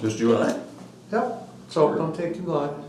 Just you and I? Yep, so don't take too long.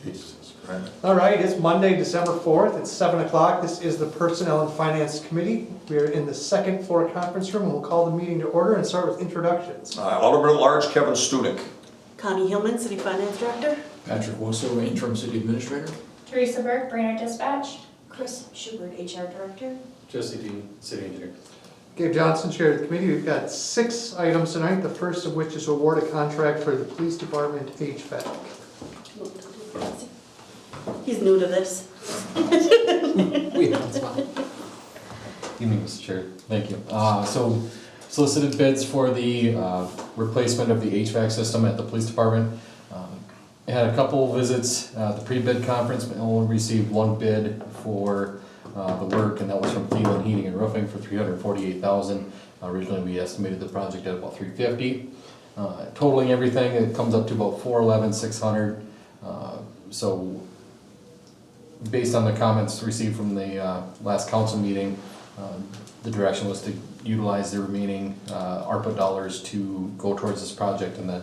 Jesus Christ. All right, it's Monday, December 4th, it's 7 o'clock. This is the Personnel and Finance Committee. We are in the second floor conference room, and we'll call the meeting to order and start with introductions. Alderman at Large Kevin Stunek. Connie Hillman, City Finance Director. Patrick Woso, Interim City Administrator. Teresa Burke, Brainerd Dispatch. Chris Schubert, HR Director. Jesse Dean, City Engineer. Gabe Johnson, Chair of the Committee. We've got 6 items tonight, the first of which is award a contract for the Police Department HVAC. He's new to this. Evening, Mr. Chair. Thank you. So solicited bids for the replacement of the HVAC system at the police department. Had a couple visits at the pre-bid conference, but only received one bid for the work, and that was from Cleveland Heating and Roofing for $348,000. Originally, we estimated the project at about $350,000. Totaling everything, it comes up to about $411,600. So based on the comments received from the last council meeting, the direction was to utilize the remaining ARPA dollars to go towards this project, and then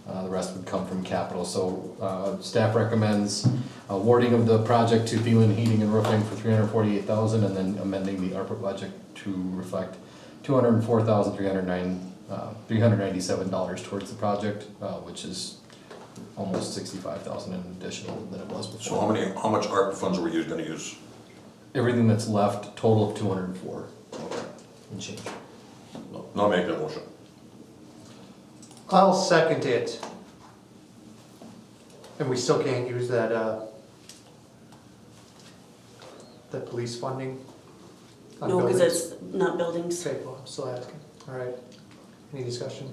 the rest would come from capital. So staff recommends awarding of the project to Thielen Heating and Roofing for $348,000, and then amending the ARPA budget to reflect $204,397 towards the project, which is almost $65,000 in additional than it was before. So how much ARP funds are we gonna use? Everything that's left, total of 204 and change. No, I'll make that motion. I'll second it. And we still can't use that, the police funding? on No, because buildings? it's not buildings. Okay, well, I'm still asking. All right. Any discussion?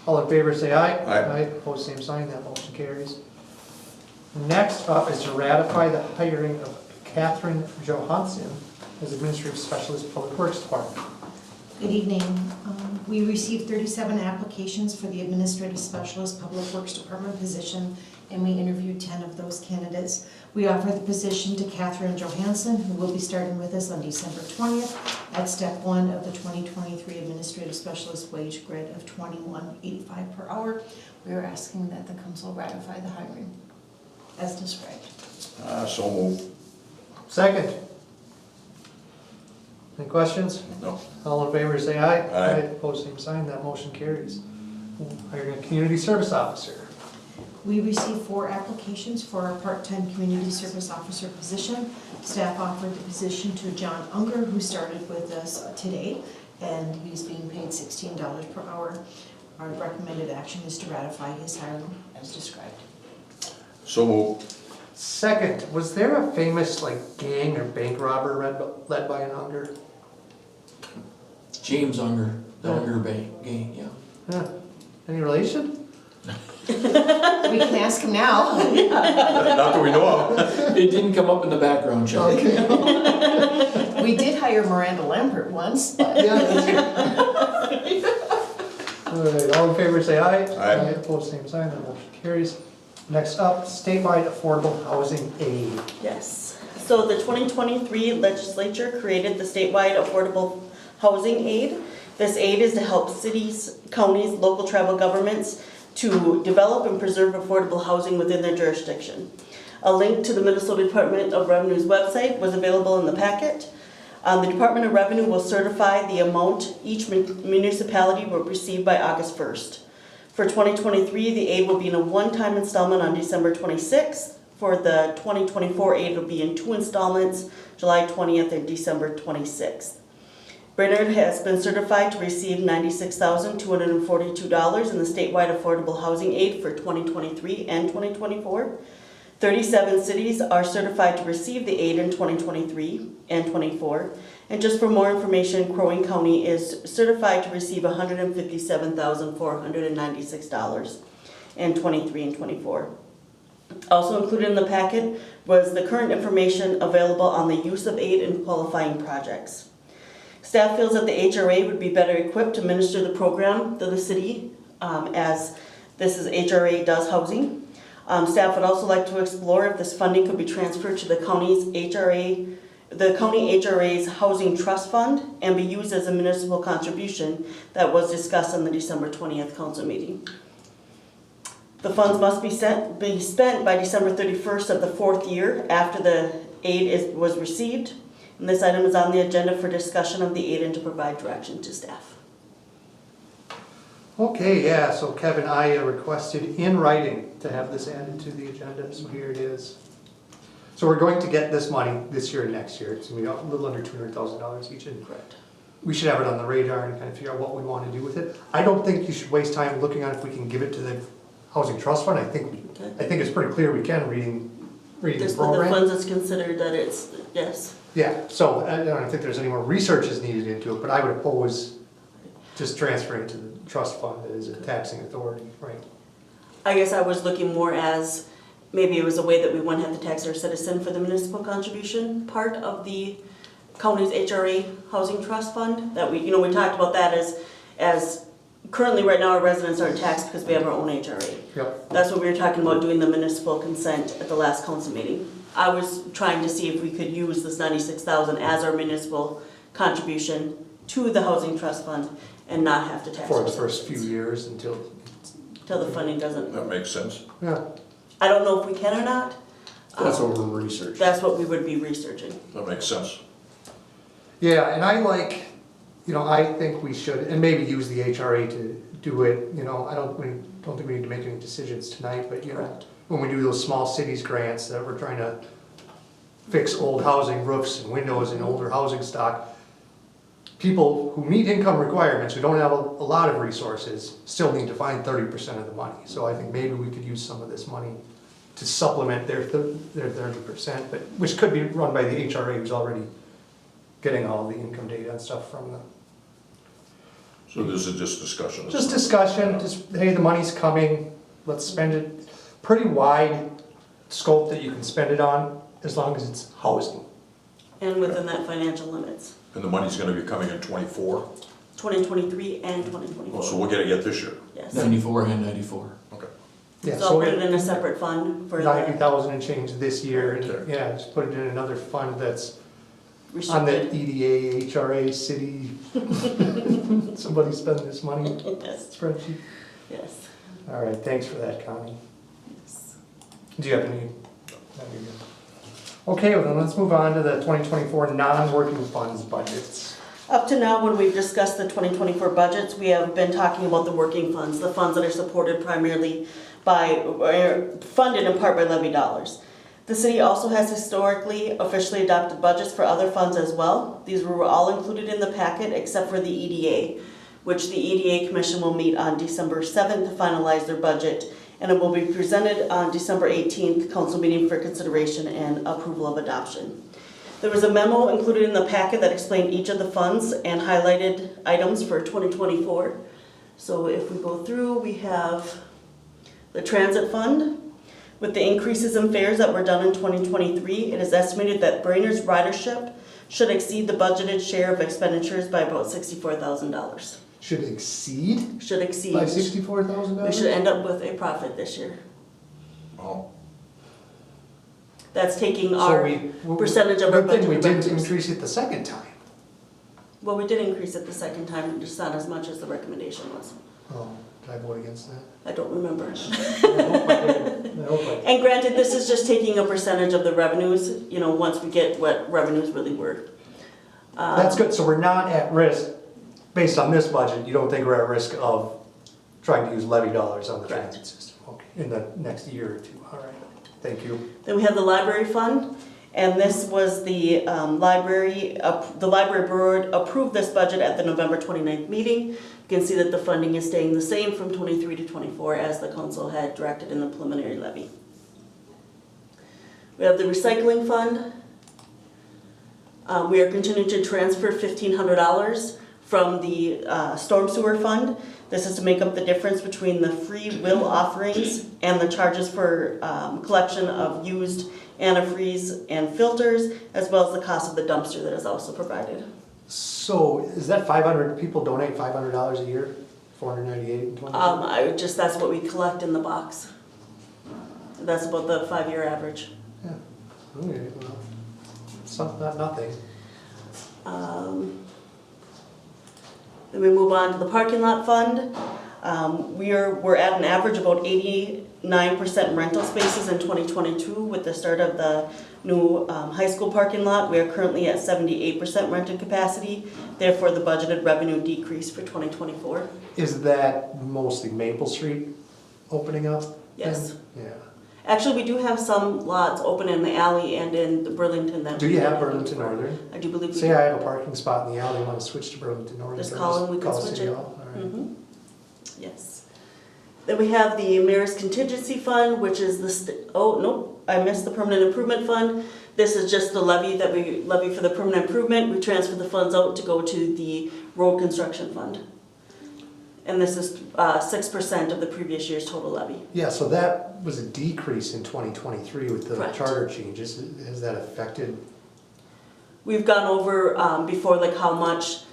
All in favor, say aye. Aye. Opposed, same sign. That motion carries. Next up is to ratify the hiring of Catherine Johansson as Administrative Specialist Public Works Department. Good evening. We received 37 applications for the Administrative Specialist Public Works Department position, and we interviewed 10 of those candidates. We offer the position to Catherine Johansson, who will be starting with us on December 20th at step 1 of the 2023 Administrative Specialist wage grid of $21.85 per hour. We are asking that the council ratify the hiring as described. So moved. Second. Any questions? No. All in favor, say aye. Aye. Opposed, same sign. That motion carries. Hiring a Community Service Officer. We received 4 applications for our part-time community service officer position. Staff offered the position to John Unger, who started with us today, and he's being paid $16 per hour. Our recommended action is to ratify his hiring as described. So moved. Second, was there a famous gang or bank robber led by an Unger? James Unger, the Unger Gang, yeah. Huh. Any relation? We can ask him now. Not that we know of. It didn't come up in the background check. Okay. We did hire Miranda Lambert once, but Yeah, that's it. All right, all in favor, say aye. Aye. Opposed, same sign. That motion carries. Next up, statewide affordable housing aid. Yes. So the 2023 legislature created the statewide affordable housing aid. This aid is to help cities, counties, local tribal governments to develop and preserve affordable housing within their jurisdiction. A link to the Minnesota Department of Revenue's website was available in the packet. The Department of Revenue will certify the amount each municipality will receive by August 1st. For 2023, the aid will be in a one-time installment on December 26th. For the 2024 aid, it will be in 2 installments, July 20th and December 26th. Brainerd has been certified to receive $96,242 in the statewide affordable housing aid for 2023 and 2024. 37 cities are certified to receive the aid in 2023 and 24. And just for more information, Crow Wing County is certified to receive $157,496 in 23 and 24. Also included in the packet was the current information available on the use of aid in qualifying projects. Staff feels that the HRA would be better equipped to administer the program to the city, as this is HRA does housing. Staff would also like to explore if this funding could be transferred to the county's HRA, the county HRA's housing trust fund, and be used as a municipal contribution that was discussed on the December 20th council meeting. The funds must be spent by December 31st of the 4th year after the aid was received. And this item is on the agenda for discussion of the aid and to provide direction to staff. Okay, yeah, so Kevin, I requested in writing to have this added to the agenda, so here it is. So we're going to get this money this year and next year. It's gonna be a little under $200,000 each, and Correct. we should have it on the radar and kind of figure out what we want to do with it. I don't think you should waste time looking on if we can give it to the Housing Trust Fund. I think it's pretty clear we can, reading the Just with the program. funds, it's considered that it's, yes. Yeah, so I don't think there's any more research is needed into it, but I would oppose just transferring it to the trust fund as a taxing authority, right? I guess I was looking more as, maybe it was a way that we wouldn't have to tax our citizen for the municipal contribution part of the county's HRA Housing Trust Fund. That we talked about that as currently right now our residents aren't taxed because we have our own HRA. Yep. That's what we were talking about, doing the municipal consent at the last council meeting. I was trying to see if we could use this 96,000 as our municipal contribution to the Housing Trust Fund and not have to tax For our the first few citizens years until, till the funding doesn't. That makes sense. yeah. I don't know if we can or not. That's what we're researching. That's what we would be researching. That makes sense. Yeah, and I think we should, and maybe use the HRA to do it, I don't think we need to make any decisions tonight, but Correct. when we do those small cities grants that we're trying to fix old housing roofs and windows in older housing stock, people who meet income requirements, who don't have a lot of resources, still need to find 30% of the money. So I think maybe we could use some of this money to supplement their 30%, but, which could be run by the HRA who's already getting all the income data and stuff from them. So this is just discussion. Just discussion, hey, the money's coming, let's spend it. Pretty wide scope that you can spend it on, as long as it's housing. And within that financial limits, And the money's gonna be coming in '24, 2023 and oh, 2024. so we'll get it yet this year. Yes. 94 and 94. Okay. Yeah, So I'll put it in a separate fund for the 90,000 and change this year, and Okay. yeah, just put it in another fund that's on the restricted. EDA, HRA, city. Somebody spending this money Yes, spreadsheet. yes, All right, thanks for that, Connie. yes. Do you have any? No, you're good. Okay, well then let's move on to the 2024 non-working funds budgets. Up to now, when we've discussed the 2024 budgets, we have been talking about the working funds, the funds that are supported primarily by, or funded in part by levy dollars. The city also has historically officially adopted budgets for other funds as well. These were all included in the packet except for the EDA, which the EDA Commission will meet on December 7th to finalize their budget, and it will be presented on December 18th, council meeting for consideration and approval of adoption. There was a memo included in the packet that explained each of the funds and highlighted items for 2024. So if we go through, we have the transit fund. With the increases in fares that were done in 2023, it is estimated that Brainerd's ridership should exceed the budgeted share of expenditures by about $64,000. Should exceed Should exceed. by $64,000? We should end up with a profit this year. Oh, That's taking So our we- percentage of our Good thing budget we didn't revenues. increase it the second time. Well, we did increase it the second time, just not as much as the recommendation was. Oh, did I vote against that? I don't remember. I hope I did. I hope I did. And granted, this is just taking a percentage of the revenues, once we get what revenues really were. That's good, so we're not at risk, based on this budget, you don't think we're at risk of trying to use levy dollars on the Correct. transit system? Okay, in the next year or two, all right, thank you. Then we have the library fund, and this was the library board approved this budget at the November 29th meeting. You can see that the funding is staying the same from 23 to 24 as the council had directed in the preliminary levy. We have the recycling fund. We are continuing to transfer $1,500 from the storm sewer fund. This is to make up the difference between the free will offerings and the charges for collection of used antifreeze and filters, as well as the cost of the dumpster that is also provided. So, is that 500, people donate $500 a year, 498 and 20? That's what we collect in the box. That's about the 5-year average. Yeah, okay, well, not nothing. Then we move on to the parking lot fund. We're at an average about 89% rental spaces in 2022 with the start of the new high school parking lot. We are currently at 78% rented capacity, therefore the budgeted revenue decreased for 2024. Is that mostly Maple Street opening up? Yes. then? Yeah. Actually, we do have some lots open in the alley and in the Burlington. That Do you have Burlington Northern? I do believe we Say do. I have a parking spot in the alley, want to switch to Burlington Northern. Just or call and we can call switch City it. Hall? All right. Mhm. Yes. Then we have the Mayor's Contingency Fund, which is I missed the Permanent Improvement Fund. This is just the levy that we levy for the permanent improvement. We transfer the funds out to go to the road construction fund. And this is 6% of the previous year's total levy. Yeah, so that was a decrease in 2023 with the Correct. charter changes. Has that affected? We've gone over before like how much,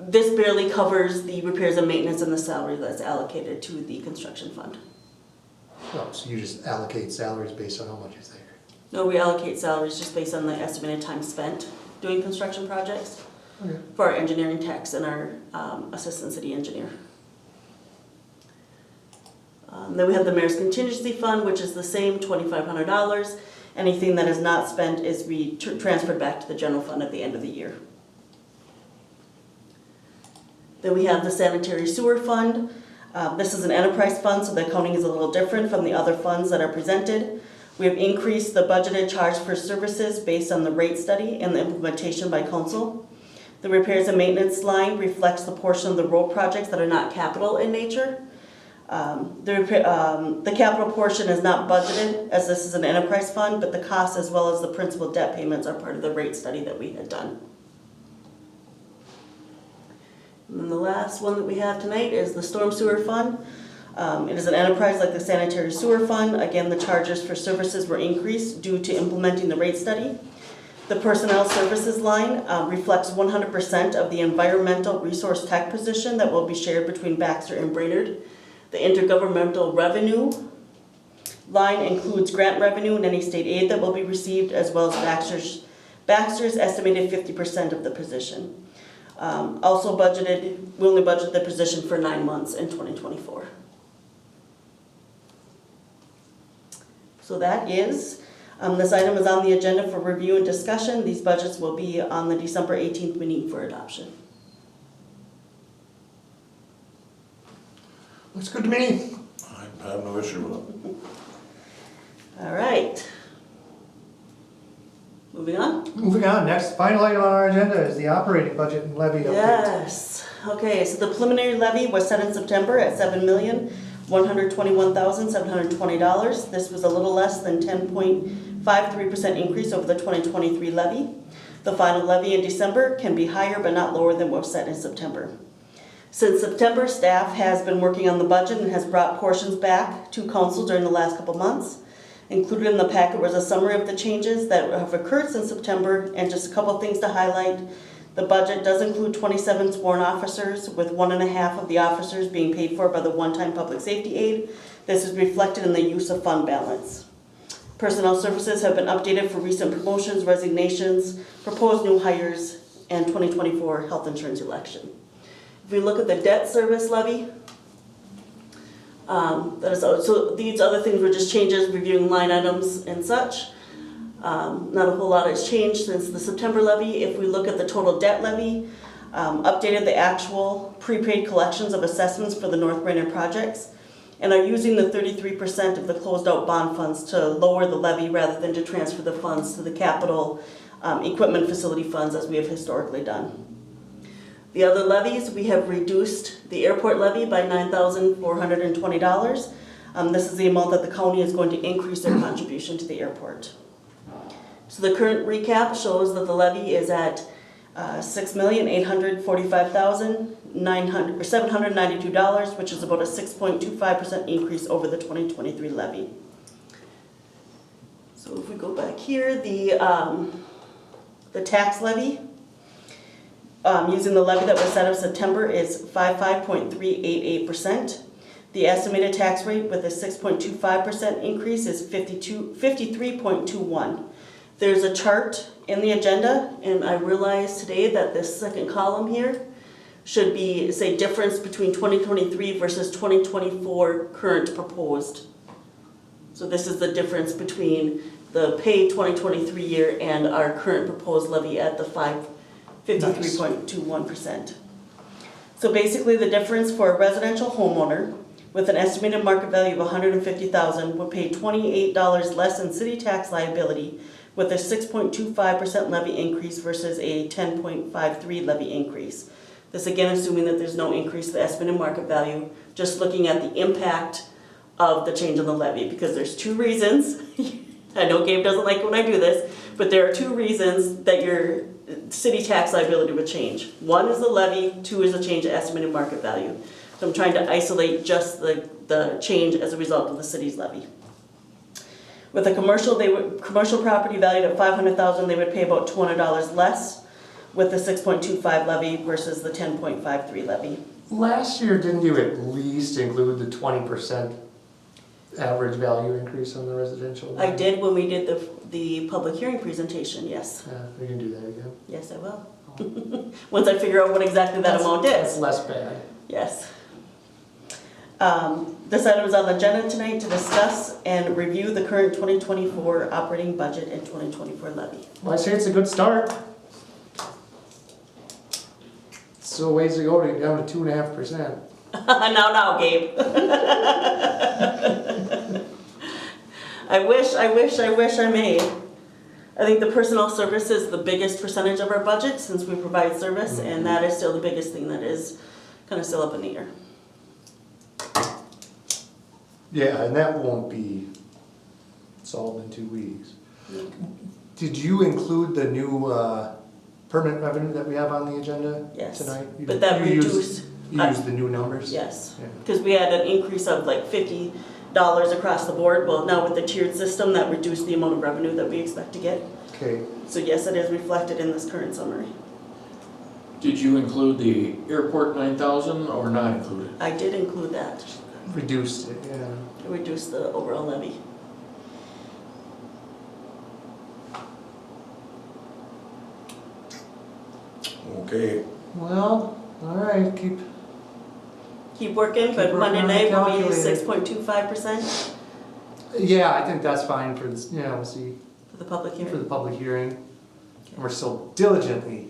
this barely covers the repairs and maintenance and the salary that's allocated to the construction fund. No, so you just allocate salaries based on how much is there? No, we allocate salaries just based on the estimated time spent doing construction projects Okay. for our engineering techs and our assistant city engineer. Then we have the Mayor's Contingency Fund, which is the same, $2,500. Anything that is not spent is transferred back to the general fund at the end of the year. Then we have the Sanitary Sewer Fund. This is an enterprise fund, so the accounting is a little different from the other funds that are presented. We have increased the budgeted charge for services based on the rate study and the implementation by council. The repairs and maintenance line reflects the portion of the road projects that are not capital in nature. The capital portion is not budgeted, as this is an enterprise fund, but the costs as well as the principal debt payments are part of the rate study that we had done. And then the last one that we have tonight is the Storm Sewer Fund. It is an enterprise like the Sanitary Sewer Fund. Again, the charges for services were increased due to implementing the rate study. The Personnel Services line reflects 100% of the environmental resource tech position that will be shared between Baxter and Brainerd. The intergovernmental revenue line includes grant revenue and any state aid that will be received, as well as Baxter's estimated 50% of the position. Also budgeted, we only budgeted the position for 9 months in 2024. So that is, this item is on the agenda for review and discussion. These budgets will be on the December 18th meeting for adoption. Looks good to me. I have no issue with it. All right. Moving on. Moving on, next, final item on our agenda is the operating budget and levy update. Yes. Okay, so the preliminary levy was set in September at $7,121,720. This was a little less than 10.53% increase over the 2023 levy. The final levy in December can be higher but not lower than what was set in September. Since September, staff has been working on the budget and has brought portions back to council during the last couple months. Included in the packet was a summary of the changes that have occurred since September, and just a couple things to highlight. The budget does include 27 sworn officers, with 1.5 of the officers being paid for by the one-time public safety aid. This is reflected in the use of fund balance. Personnel services have been updated for recent promotions, resignations, proposed new hires, and 2024 health insurance election. If we look at the debt service levy, so these other things were just changes, reviewing line items and such. Not a whole lot has changed since the September levy. If we look at the total debt levy, updated the actual prepaid collections of assessments for the North Brainerd projects, and are using the 33% of the closed out bond funds to lower the levy rather than to transfer the funds to the capital equipment facility funds as we have historically done. The other levies, we have reduced the airport levy by $9,420. This is the amount that the county is going to increase their contribution to the airport. So the current recap shows that the levy is at $6,845,792, which is about a 6.25% increase over the 2023 levy. So if we go back here, the tax levy, using the levy that was set up September, is 55.388%. The estimated tax rate with a 6.25% increase is 53.21. There's a chart in the agenda, and I realized today that this second column here should be, say, difference between 2023 versus 2024 current proposed. So this is the difference between the pay 2023 year and our current proposed levy at the 53.21%. So basically, the difference for a residential homeowner with an estimated market value of $150,000 would pay $28 less in city tax liability with a 6.25% levy increase versus a 10.53 levy increase. This again assuming that there's no increase to the estimated market value, just looking at the impact of the change in the levy, because there's two reasons. I know Gabe doesn't like when I do this, but there are two reasons that your city tax liability would change. One is the levy, two is the change in estimated market value. So I'm trying to isolate just the change as a result of the city's levy. With a commercial property valued at $500,000, they would pay about $200 less with the 6.25 levy versus the 10.53 levy. Last year, didn't you at least include the 20% average value increase on the residential? I did when we did the public hearing presentation, yes. Yeah, we can do that again. Yes, I will. Once I figure out what exactly that amount That's is. less bad. Yes. This item is on the agenda tonight to discuss and review the current 2024 operating budget and 2024 levy. Well, I say it's a good start. Still ways to go to get down to 2.5%. Now, Gabe. I wish I may. I think the personnel service is the biggest percentage of our budget since we provide service, and that is still the biggest thing that is kind of still up in the air. Yeah, and that won't be solved in 2 weeks. Did you include the new permanent revenue that we have on the agenda Yes, tonight? but that You used- reduced. You used the new numbers? Yes, Yeah. because we had an increase of like $50 across the board. Well, now with the tiered system, that reduced the amount of revenue that we expect to get. Okay, So yes, it is reflected in this current summary. Did you include the airport 9,000 or not include it? I did include that, reduced it, yeah. to reduce the overall levy. Okay, Well, all right, Keep working, Keep but working Monday on the night will be calculator. 6.25% yeah, I think that's fine for this, yeah, we'll see, for the public for hearing. the public hearing. And we're still diligently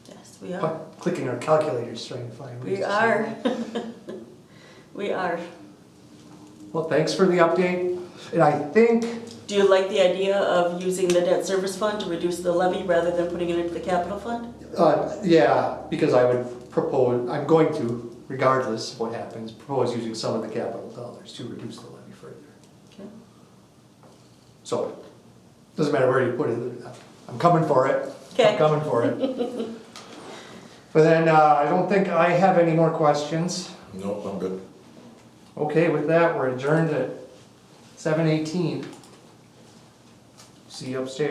Yes, we are. clicking our calculators trying to find. ways We to are. save. We are. Well, thanks for the update, and I think, Do you like the idea of using the debt service fund to reduce the levy rather than putting it into the capital fund? yeah, because I would propose, I'm going to, regardless of what happens, propose using some of the capital dollars to reduce the levy further. Okay. So, doesn't matter where you put it, I'm coming for it. Okay. I'm coming for it. But then, I don't think I have any more questions. nope, I'm good. Okay, with that, we're adjourned at 7:18. See you upstairs.